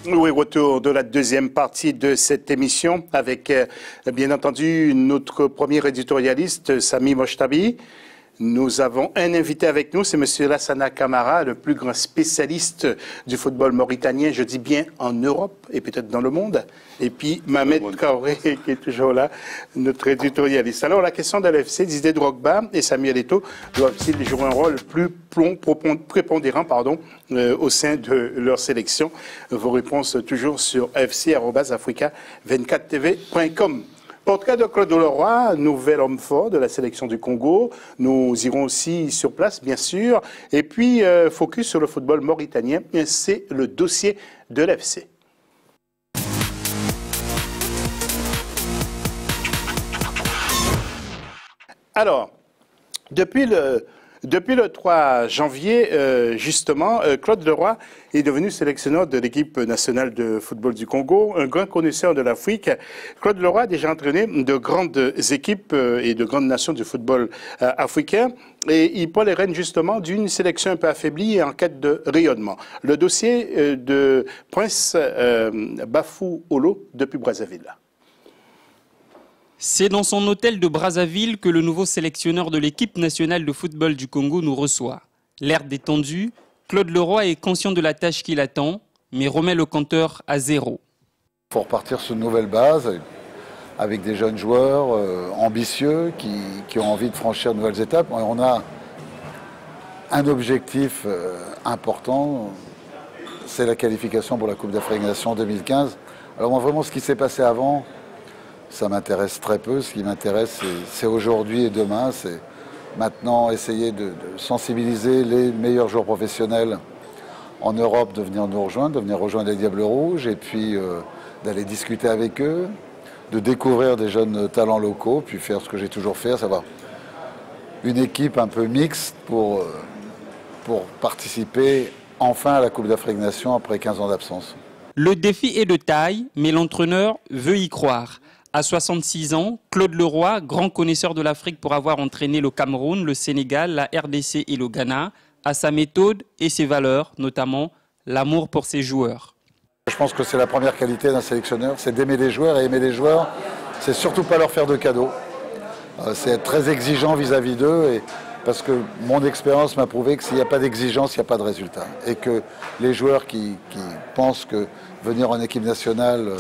Oui, retour de la deuxième partie de cette émission avec, bien entendu, notre premier éditorialiste, Sami Mochtabi. Nous avons un invité avec nous, c'est M. Lassana Camara, le plus grand spécialiste du football mauritanien, je dis bien en Europe et peut-être dans le monde. Et puis Mohamed Kaoré, qui est toujours là, notre éditorialiste. Alors, la question de l'AFC, Didier Drogba et Samuel Eto'o doivent-ils jouer un rôle plus prépondérant au sein de leur sélection? Vos réponses toujours sur fc@africa24tv.com. Portrait de Claude Leroy, nouvel homme fort de la sélection du Congo. Nous irons aussi sur place, bien sûr. Et puis, focus sur le football mauritanien. C'est le dossier de l'AFC. Alors, depuis le 3 janvier, justement, Claude Leroy est devenu sélectionneur de l'équipe nationale de football du Congo, un grand connaisseur de l'Afrique. Claude Leroy a déjà entraîné de grandes équipes et de grandes nations du football africain et il prend les rênes justement d'une sélection un peu affaiblie et en quête de rayonnement. Le dossier de Prince Bafou Olo depuis Brazzaville. C'est dans son hôtel de Brazzaville que le nouveau sélectionneur de l'équipe nationale de football du Congo nous reçoit. L'air détendu, Claude Leroy est conscient de la tâche qui l'attend, mais remet le compteur à zéro. Il faut repartir sur une nouvelle base, avec des jeunes joueurs ambitieux qui ont envie de franchir de nouvelles étapes. On a un objectif important, c'est la qualification pour la Coupe d'Afrique des Nations 2015. Alors moi, vraiment, ce qui s'est passé avant, ça m'intéresse très peu. Ce qui m'intéresse, c'est aujourd'hui et demain. C'est maintenant essayer de sensibiliser les meilleurs joueurs professionnels en Europe de venir nous rejoindre, de venir rejoindre les Diables Rouges et puis d'aller discuter avec eux, de découvrir des jeunes talents locaux, puis faire ce que j'ai toujours fait, à savoir une équipe un peu mixte pour participer enfin à la Coupe d'Afrique des Nations après 15 ans d'absence. Le défi est de taille, mais l'entraîneur veut y croire. À 66 ans, Claude Leroy, grand connaisseur de l'Afrique pour avoir entraîné le Cameroun, le Sénégal, la RDC et le Ghana, a sa méthode et ses valeurs, notamment l'amour pour ses joueurs. Je pense que c'est la première qualité d'un sélectionneur, c'est d'aimer les joueurs. Et aimer les joueurs, c'est surtout pas leur faire de cadeaux. C'est être très exigeant vis-à-vis d'eux, parce que mon expérience m'a prouvé que s'il n'y a pas d'exigence, il n'y a pas de résultat. Et que les joueurs qui pensent que venir en équipe nationale,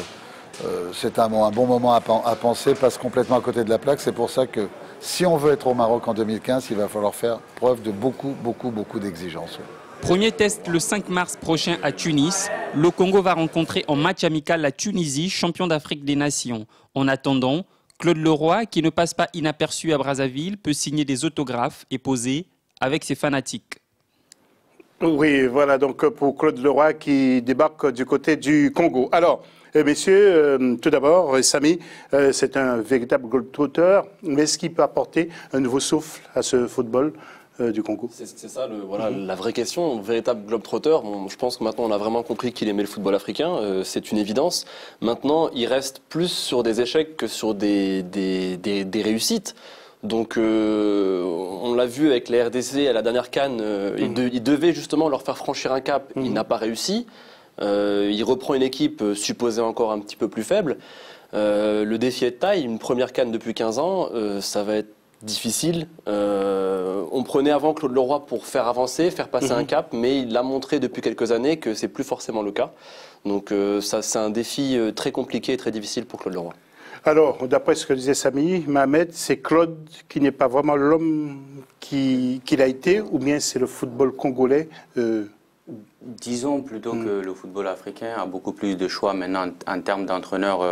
c'est un bon moment à penser, passe complètement à côté de la plaque. C'est pour ça que si on veut être au Maroc en 2015, il va falloir faire preuve de beaucoup d'exigence. Premier test le 5 mars prochain à Tunis. Le Congo va rencontrer en match amical la Tunisie, champion d'Afrique des Nations. En attendant, Claude Leroy, qui ne passe pas inaperçu à Brazzaville, peut signer des autographes et poser avec ses fanatiques. Oui, voilà donc pour Claude Leroy qui débarque du côté du Congo. Alors, messieurs, tout d'abord, Sami, c'est un véritable globe-trotter, mais est-ce qu'il peut apporter un nouveau souffle à ce football du Congo? C'est ça, la vraie question, véritable globe-trotter. Bon, je pense que maintenant on a vraiment compris qu'il aimait le football africain, c'est une évidence. Maintenant, il reste plus sur des échecs que sur des réussites. Donc, on l'a vu avec les RDC à la dernière CAN, il devait justement leur faire franchir un cap, il n'a pas réussi. Il reprend une équipe supposée encore un petit peu plus faible. Le défi est de taille, une première CAN depuis 15 ans, ça va être difficile. On prenait avant Claude Leroy pour faire avancer, faire passer un cap, mais il a montré depuis quelques années que c'est plus forcément le cas. Donc ça, c'est un défi très compliqué et très difficile pour Claude Leroy. Alors, d'après ce que disait Sami, Mohamed, c'est Claude qui n'est pas vraiment l'homme qu'il a été, ou bien c'est le football congolais Disons plutôt que le football africain a beaucoup plus de choix maintenant en termes d'entraîneurs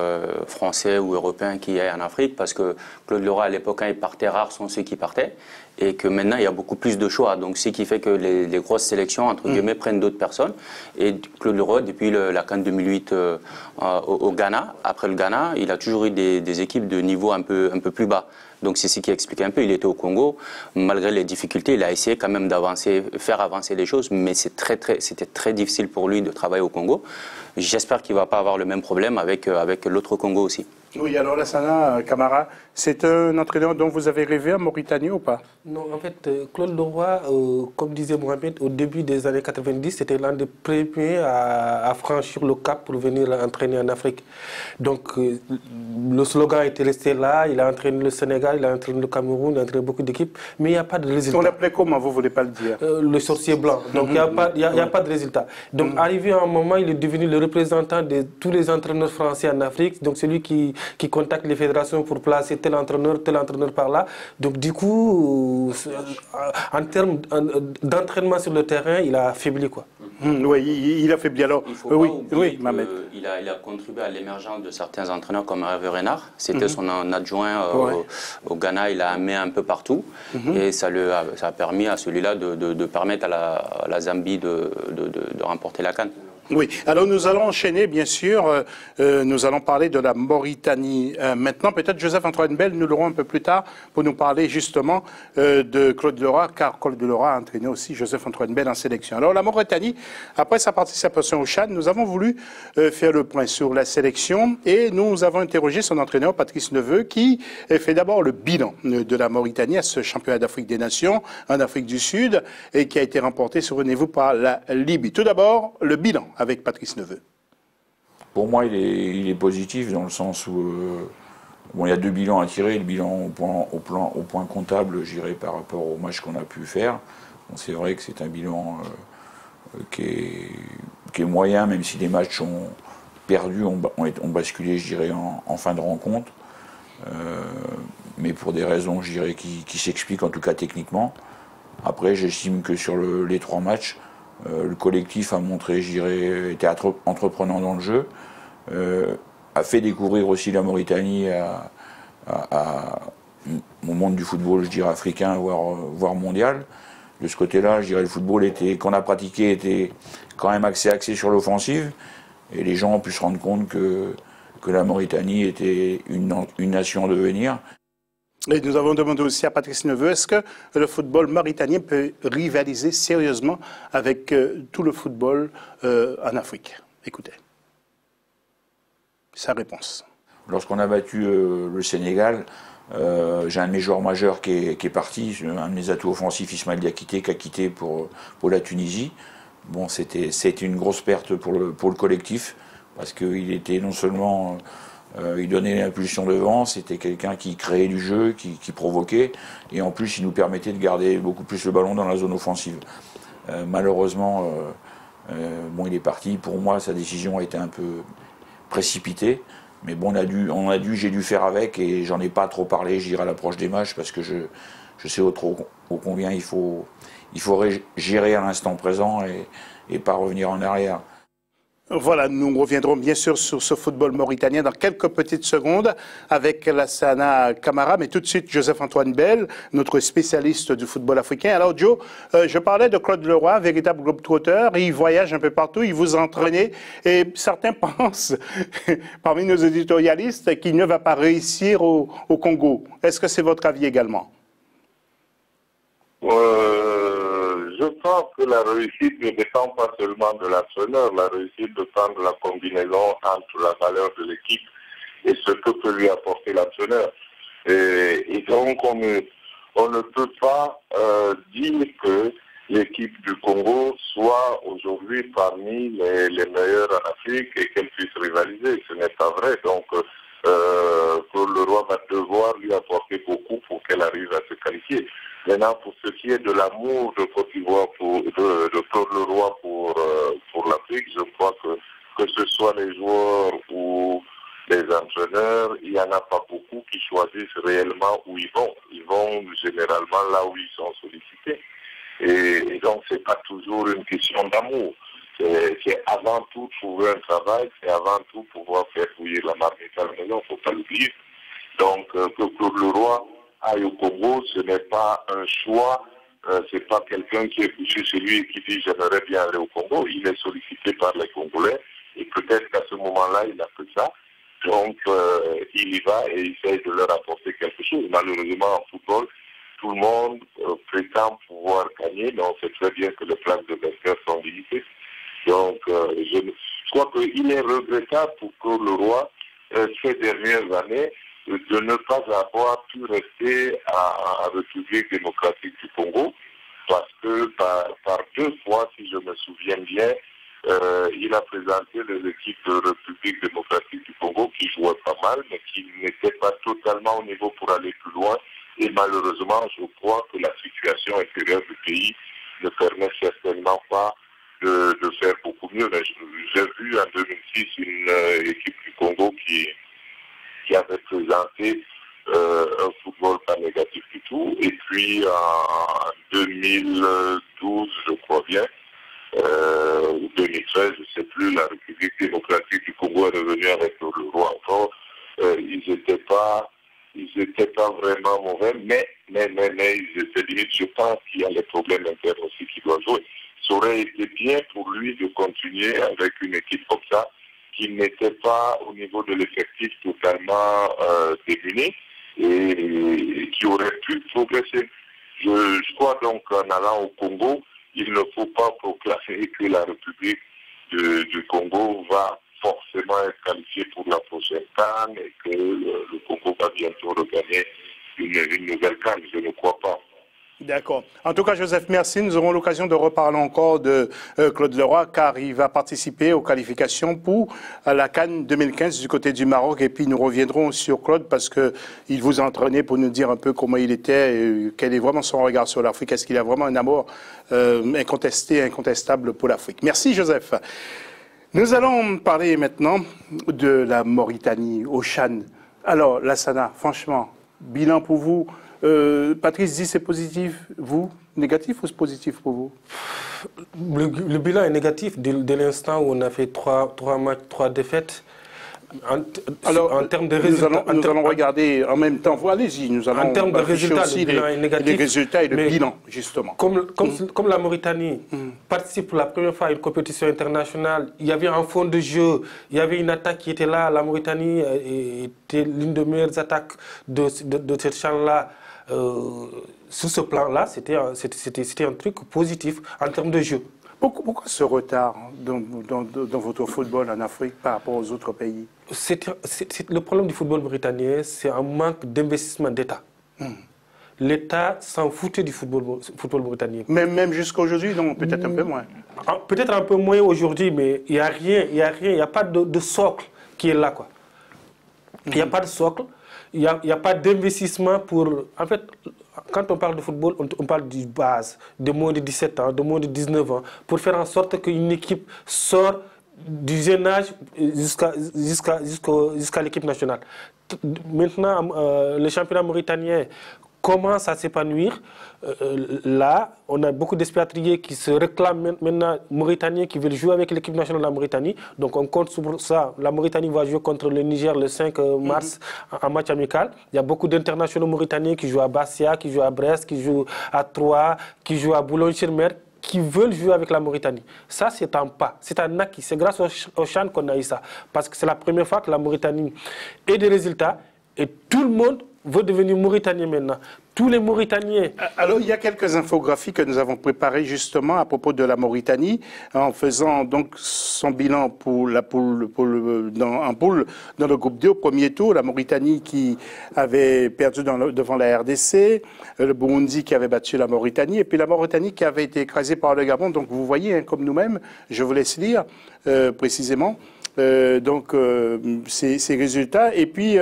français ou européens qu'il y a en Afrique, parce que Claude Leroy à l'époque, quand il partait, rares sont ceux qui partaient, et que maintenant il y a beaucoup plus de choix. Donc ce qui fait que les grosses sélections, entre guillemets, prennent d'autres personnes. Et Claude Leroy, depuis la CAN 2008 au Ghana, après le Ghana, il a toujours eu des équipes de niveau un peu plus bas. Donc c'est ce qui explique un peu. Il était au Congo, malgré les difficultés, il a essayé quand même faire avancer les choses, mais c'était très difficile pour lui de travailler au Congo. J'espère qu'il ne va pas avoir le même problème avec l'autre Congo aussi. Oui, alors Lassana Camara, c'est un entraîneur dont vous avez rêvé en Mauritanie ou pas? Non, en fait, Claude Leroy, comme disait Mohamed, au début des années 90, c'était l'un des premiers à franchir le cap pour venir entraîner en Afrique. Donc, le slogan était resté là. Il a entraîné le Sénégal, il a entraîné le Cameroun, il a entraîné beaucoup d'équipes, mais il n'y a pas de résultat. On l'appelait comment? Vous ne voulez pas le dire? Le sorcier blanc. Donc, il n'y a pas de résultat. Donc, arrivé à un moment, il est devenu le représentant de tous les entraîneurs français en Afrique. Donc, celui qui contacte les fédérations pour placer tel entraîneur par là. Donc, du coup, en termes d'entraînement sur le terrain, il a affaibli, quoi. Oui, il a affaibli. Alors, il faut pas oublier qu'il a contribué à l'émergence de certains entraîneurs comme Hervé Renard. C'était son adjoint au Ghana. Il a amené un peu partout. Et ça a permis à celui-là de permettre à la Zambie de remporter la CAN. Oui, alors nous allons enchaîner, bien sûr. Nous allons parler de la Mauritanie maintenant. Peut-être Joseph-Antoine Bell, nous l'aurons un peu plus tard pour nous parler justement de Claude Leroy, car Claude Leroy a entraîné aussi Joseph-Antoine Bell en sélection. Alors la Mauritanie, après sa participation au Tchad, nous avons voulu faire le point sur la sélection et nous avons interrogé son entraîneur Patrice Neveu qui fait d'abord le bilan de la Mauritanie à ce championnat d'Afrique des Nations en Afrique du Sud et qui a été remporté, souvenez-vous, par la Libye. Tout d'abord, le bilan avec Patrice Neveu. Pour moi, il est positif dans le sens où il y a deux bilans à tirer. Le bilan au point comptable, je dirais, par rapport au match qu'on a pu faire. Bon, c'est vrai que c'est un bilan qui est moyen, même si les matchs ont perdu, ont basculé, je dirais, en fin de rencontre. Mais pour des raisons, je dirais, qui s'expliquent, en tout cas techniquement. Après, j'estime que sur les trois matchs, le collectif a montré, je dirais, était entreprenant dans le jeu, a fait découvrir aussi la Mauritanie au monde du football, je dirais, africain, voire mondial. De ce côté-là, je dirais, le football qu'on a pratiqué était quand même axé sur l'offensive, et les gens ont pu se rendre compte que la Mauritanie était une nation en devenir. Et nous avons demandé aussi à Patrice Neveu, est-ce que le football mauritanien peut rivaliser sérieusement avec tout le football en Afrique? Écoutez, sa réponse. Lorsqu'on a battu le Sénégal, j'ai un de mes joueurs majeurs qui est parti, un de mes atouts offensifs, Ismaël Diakité, qui a quitté pour la Tunisie. Bon, c'était une grosse perte pour le collectif, parce qu'il était non seulement... il donnait l'impulsion devant, c'était quelqu'un qui créait du jeu, qui provoquait, et en plus il nous permettait de garder beaucoup plus le ballon dans la zone offensive. Malheureusement, il est parti. Pour moi, sa décision a été un peu précipitée, mais bon, j'ai dû faire avec, et j'en ai pas trop parlé, je dirais, à l'approche des matchs, parce que je sais au combien il faut gérer à l'instant présent et pas revenir en arrière. Voilà, nous reviendrons bien sûr sur ce football mauritanien dans quelques petites secondes avec Lassana Camara, mais tout de suite Joseph-Antoine Bell, notre spécialiste du football africain. Alors Joe, je parlais de Claude Leroy, véritable globe-trotteur, il voyage un peu partout, il vous entraîne, et certains pensent, parmi nos éditorialistes, qu'il ne va pas réussir au Congo. Est-ce que c'est votre avis également? Je pense que la réussite ne dépend pas seulement de l'entraîneur. La réussite dépend de la combinaison entre la valeur de l'équipe et ce que peut lui apporter l'entraîneur. Et donc, on ne peut pas dire que l'équipe du Congo soit aujourd'hui parmi les meilleures en Afrique et qu'elle puisse rivaliser. Ce n'est pas vrai. Donc, Claude Leroy va devoir lui apporter beaucoup pour qu'elle arrive à se qualifier. Maintenant, pour ce qui est de l'amour de Côte d'Ivoire de Claude Leroy pour l'Afrique, je crois que ce soit les joueurs ou les entraîneurs, il n'y en a pas beaucoup qui choisissent réellement où ils vont. Ils vont généralement là où ils sont sollicités. Et donc, ce n'est pas toujours une question d'amour. C'est avant tout trouver un travail, c'est avant tout pouvoir faire bouillir la marmite à la maison, il ne faut pas l'oublier. Donc, que Claude Leroy aille au Congo, ce n'est pas un choix, c'est pas quelqu'un qui est poussé chez lui et qui dit j'aimerais bien aller au Congo. Il est sollicité par les Congolais et peut-être qu'à ce moment-là, il n'a que ça. Donc, il y va et il essaie de leur apporter quelque chose. Malheureusement, en football, tout le monde prétend pouvoir gagner, mais on sait très bien que les places de vainqueurs sont limitées. Donc, je crois qu'il est regrettable pour Claude Leroy ces dernières années de ne pas avoir pu rester à République démocratique du Congo, parce que par 2 fois, si je me souviens bien, il a présenté les équipes de République démocratique du Congo qui jouaient pas mal, mais qui n'étaient pas totalement au niveau pour aller plus loin. Et malheureusement, je crois que la situation intérieure du pays ne permet certainement pas de faire beaucoup mieux. J'ai vu en 2006 une équipe du Congo qui avait présenté un football pas négatif du tout. Et puis en 2012, je crois bien, ou 2013, je ne sais plus, la République démocratique du Congo est revenue avec le roi encore. Ils n'étaient pas vraiment mauvais, mais ils étaient limites. Je pense qu'il y a les problèmes internes aussi qui doivent jouer. Ça aurait été bien pour lui de continuer avec une équipe comme ça, qui n'était pas au niveau de l'effectif totalement démunie et qui aurait pu progresser. Je crois donc qu'en allant au Congo, il ne faut pas proclamer que la République du Congo va forcément être qualifiée pour la prochaine CAN et que le Congo va bientôt regagner une nouvelle CAN. Je ne crois pas. D'accord. En tout cas, Joseph, merci. Nous aurons l'occasion de reparler encore de Claude Leroy, car il va participer aux qualifications pour la CAN 2015 du côté du Maroc. Et puis, nous reviendrons sur Claude, parce qu'il vous a entraîné pour nous dire un peu comment il était, et quel est vraiment son regard sur l'Afrique. Est-ce qu'il a vraiment un amour incontestable pour l'Afrique? Merci, Joseph. Nous allons parler maintenant de la Mauritanie, au Chan. Alors, Lassana, franchement, bilan pour vous? Patrice dit c'est positif. Vous, négatif ou c'est positif pour vous? Le bilan est négatif dès l'instant où on a fait 3 matchs, 3 défaites. En termes de résultats, nous allons regarder en même temps. Allez-y, nous allons en termes de résultats, aussi les résultats et le bilan, justement. Comme la Mauritanie participe pour la première fois à une compétition internationale, il y avait un fond de jeu, il y avait une attaque qui était là. La Mauritanie était l'une des meilleures attaques de cette CHAN-là. Sur ce plan-là, c'était un truc positif en termes de jeu. Pourquoi ce retard dans votre football en Afrique par rapport aux autres pays? Le problème du football britannique, c'est un manque d'investissement d'État. L'État s'en foutait du football britannique. Même jusqu'à aujourd'hui, non, peut-être un peu moins. Peut-être un peu moins aujourd'hui, mais il n'y a rien, il n'y a pas de socle qui est là, quoi. Il n'y a pas de socle. Il n'y a pas d'investissement pour... En fait, quand on parle de football, on parle du base, de moins de 17 ans, de moins de 19 ans, pour faire en sorte qu'une équipe sort du jeune âge jusqu'à l'équipe nationale. Maintenant, le championnat mauritanien commence à s'épanouir. Là, on a beaucoup d'expatriés qui se réclament maintenant mauritaniens, qui veulent jouer avec l'équipe nationale de la Mauritanie. Donc on compte sur ça. La Mauritanie va jouer contre le Niger le 5 mars en match amical. Il y a beaucoup d'internationaux mauritaniens qui jouent à Bastia, qui jouent à Brest, qui jouent à Troyes, qui jouent à Boulogne-sur-Mer, qui veulent jouer avec la Mauritanie. Ça, c'est un pas, c'est un acquis. C'est grâce au CHAN qu'on a eu ça. Parce que c'est la première fois que la Mauritanie ait des résultats et tout le monde veut devenir Mauritanien maintenant. Tous les Mauritaniens. Alors, il y a quelques infographies que nous avons préparées justement à propos de la Mauritanie, en faisant donc son bilan pour la poule, en poule dans le groupe 2 au premier tour. La Mauritanie qui avait perdu devant la RDC, le Burundi qui avait battu la Mauritanie, et puis la Mauritanie qui avait été écrasée par le Gabon. Donc, vous voyez, hein, comme nous-mêmes, je vous laisse lire précisément ces résultats. Et puis...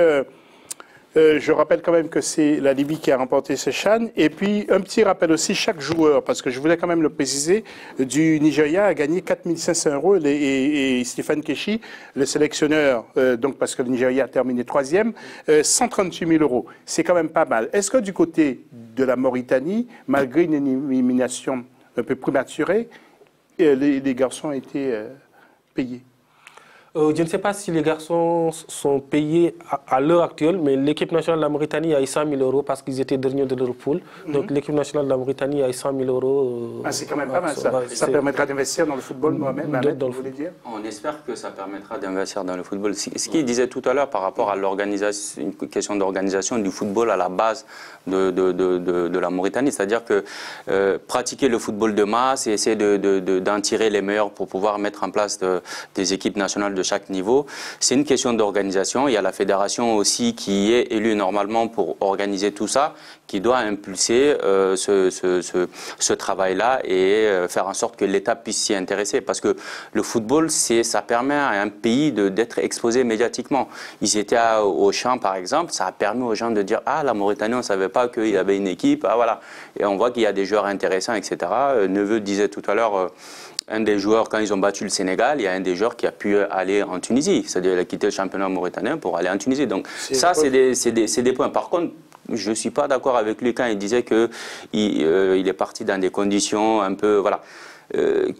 je rappelle quand même que c'est la Libye qui a remporté ce CHAN. Et puis, un petit rappel aussi, chaque joueur, parce que je voulais quand même le préciser, du Nigeria a gagné 4 500 € et Stéphane Keshi, le sélectionneur, donc parce que le Nigeria a terminé 3e, 138 000 €. C'est quand même pas mal. Est-ce que du côté de la Mauritanie, malgré une élimination un peu prématurée, les garçons ont été payés? Je ne sais pas si les garçons sont payés à l'heure actuelle, mais l'équipe nationale de la Mauritanie a eu 100 000 € parce qu'ils étaient derniers de leur poule. Donc l'équipe nationale de la Mauritanie a eu 100 000 €. C'est quand même pas mal ça. Ça permettra d'investir dans le football, Mohamed, vous voulez dire? On espère que ça permettra d'investir dans le football. Ce qu'il disait tout à l'heure par rapport à l'organisation, une question d'organisation du football à la base de la Mauritanie, c'est-à-dire que pratiquer le football de masse et essayer d'en tirer les meilleurs pour pouvoir mettre en place des équipes nationales de chaque niveau. C'est une question d'organisation. Il y a la fédération aussi qui est élue normalement pour organiser tout ça, qui doit impulser ce travail-là et faire en sorte que l'État puisse s'y intéresser. Parce que le football, ça permet à un pays d'être exposé médiatiquement. Ils étaient au Champ, par exemple, ça a permis aux gens de dire « Ah, la Mauritanie, on ne savait pas qu'il y avait une équipe. Ah, voilà. » Et on voit qu'il y a des joueurs intéressants, etc. Neveu disait tout à l'heure, un des joueurs, quand ils ont battu le Sénégal, il y a un des joueurs qui a pu aller en Tunisie. C'est-à-dire qu'il a quitté le championnat mauritanien pour aller en Tunisie. Donc ça, c'est des points. Par contre, je ne suis pas d'accord avec lui quand il disait qu'il est parti dans des conditions un peu... Voilà.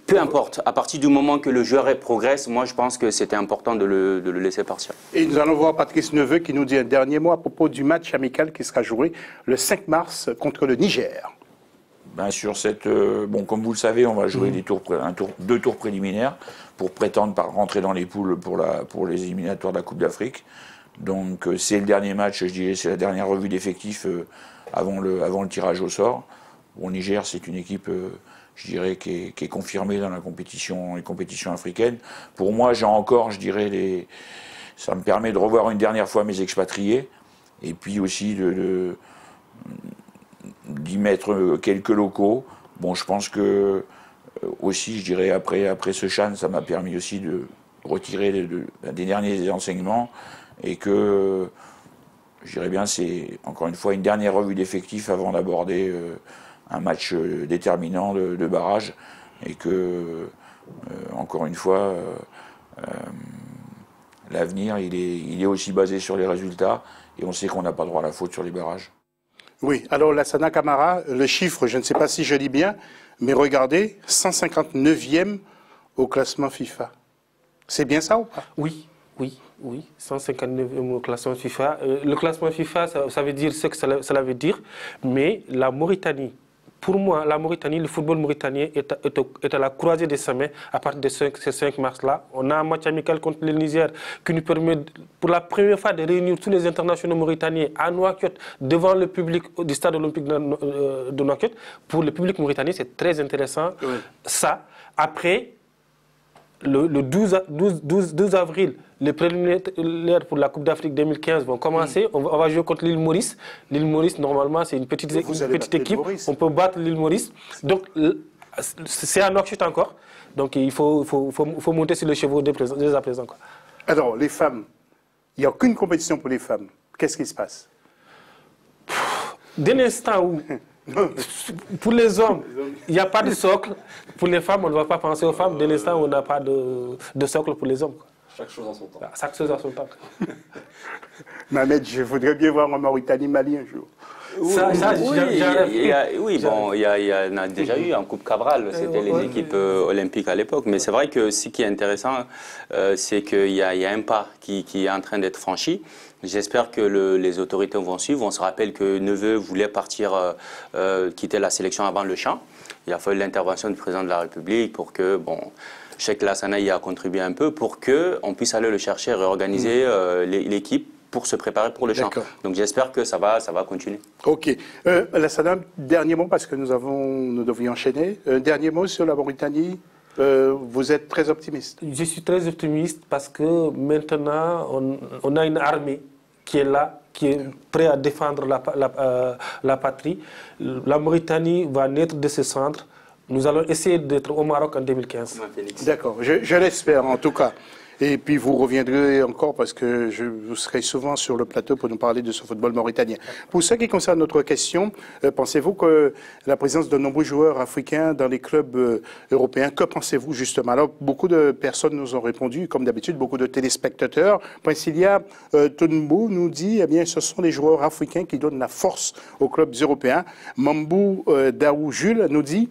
Peu importe, à partir du moment que le joueur progresse, moi je pense que c'était important de le laisser partir. Et nous allons voir Patrice Neveu qui nous dit un dernier mot à propos du match amical qui sera joué le 5 mars contre le Niger. Ben sur cette, bon, comme vous le savez, on va jouer deux tours préliminaires pour prétendre rentrer dans les poules pour les éliminatoires de la Coupe d'Afrique. Donc c'est le dernier match, je dirais, c'est la dernière revue d'effectifs avant le tirage au sort. Bon, Niger, c'est une équipe, je dirais, qui est confirmée dans les compétitions africaines. Pour moi, j'ai encore, je dirais, ça me permet de revoir une dernière fois mes expatriés et puis aussi d'y mettre quelques locaux. Bon, je pense que aussi, je dirais, après ce CHAN, ça m'a permis aussi de retirer des derniers enseignements et que, je dirais bien, c'est encore une fois une dernière revue d'effectifs avant d'aborder un match déterminant de barrage et que, encore une fois, l'avenir, il est aussi basé sur les résultats et on sait qu'on n'a pas droit à la faute sur les barrages. Oui, alors Lassana Camara, le chiffre, je ne sais pas si je lis bien, mais regardez, 159e au classement FIFA. C'est bien ça ou pas? Oui, 159e au classement FIFA. Le classement FIFA, ça veut dire ce que cela veut dire, mais la Mauritanie, pour moi, la Mauritanie, le football mauritanien est à la croisée des chemins à partir de ce 5 mars-là. On a un match amical contre le Niger qui nous permet, pour la première fois, de réunir tous les internationaux mauritaniens à Nouakchott devant le public du stade olympique de Nouakchott. Pour le public mauritanien, c'est très intéressant. Oui. Ça, après, le 12 avril, les préliminaires pour la Coupe d'Afrique 2015 vont commencer. On va jouer contre l'île Maurice. L'île Maurice, normalement, c'est une petite équipe. On peut battre l'île Maurice. Donc, c'est à Nouakchott encore. Donc, il faut monter sur le chevaux dès à présent. Quoi. Alors, les femmes, il n'y a aucune compétition pour les femmes. Qu'est-ce qui se passe? Dès l'instant où... Pour les hommes, il n'y a pas de socle. Pour les femmes, on ne va pas penser aux femmes. Dès l'instant où on n'a pas de socle pour les hommes. Quoi. Chaque chose en son temps. Chaque chose en son temps. Mohamed, je voudrais bien voir en Mauritanie-Mali un jour. Oui, il y en a déjà eu en Coupe Cabral, c'était les équipes olympiques à l'époque. Mais c'est vrai que ce qui est intéressant, c'est qu'il y a un pas qui est en train d'être franchi. J'espère que les autorités vont suivre. On se rappelle que Neveu voulait partir, quitter la sélection avant le CHAN. Il a fallu l'intervention du président de la République pour que, bon, Cheikh Lassana y a contribué un peu pour qu'on puisse aller le chercher, réorganiser l'équipe pour se préparer pour le CHAN. Donc j'espère que ça va continuer. Ok. Lassana, dernier mot parce que nous devions enchaîner. Dernier mot sur la Mauritanie. Vous êtes très optimiste? Je suis très optimiste parce que maintenant on a une armée qui est là, qui est prête à défendre la patrie. La Mauritanie va naître de ce centre. Nous allons essayer d'être au Maroc en 2015. D'accord, je l'espère en tout cas. Et puis vous reviendrez encore parce que vous serez souvent sur le plateau pour nous parler de ce football mauritanien. Pour ce qui concerne notre question, pensez-vous que la présence de nombreux joueurs africains dans les clubs européens, que pensez-vous justement? Alors beaucoup de personnes nous ont répondu, comme d'habitude, beaucoup de téléspectateurs. Princilia Tunbou nous dit, eh bien, ce sont les joueurs africains qui donnent la force aux clubs européens. Mambou Daou Jules nous dit,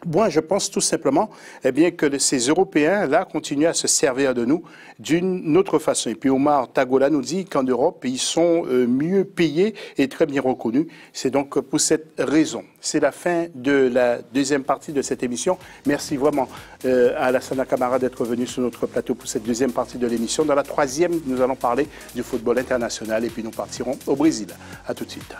moi, je pense tout simplement bien, que ces Européens-là continuent à se servir de nous d'une autre façon. Et puis Omar Tagola nous dit qu'en Europe, ils sont mieux payés et très bien reconnus. C'est donc pour cette raison. C'est la fin de la deuxième partie de cette émission. Merci vraiment à Lassana Camara d'être venu sur notre plateau pour cette deuxième partie de l'émission. Dans la troisième, nous allons parler du football international et puis nous partirons au Brésil. À tout de suite.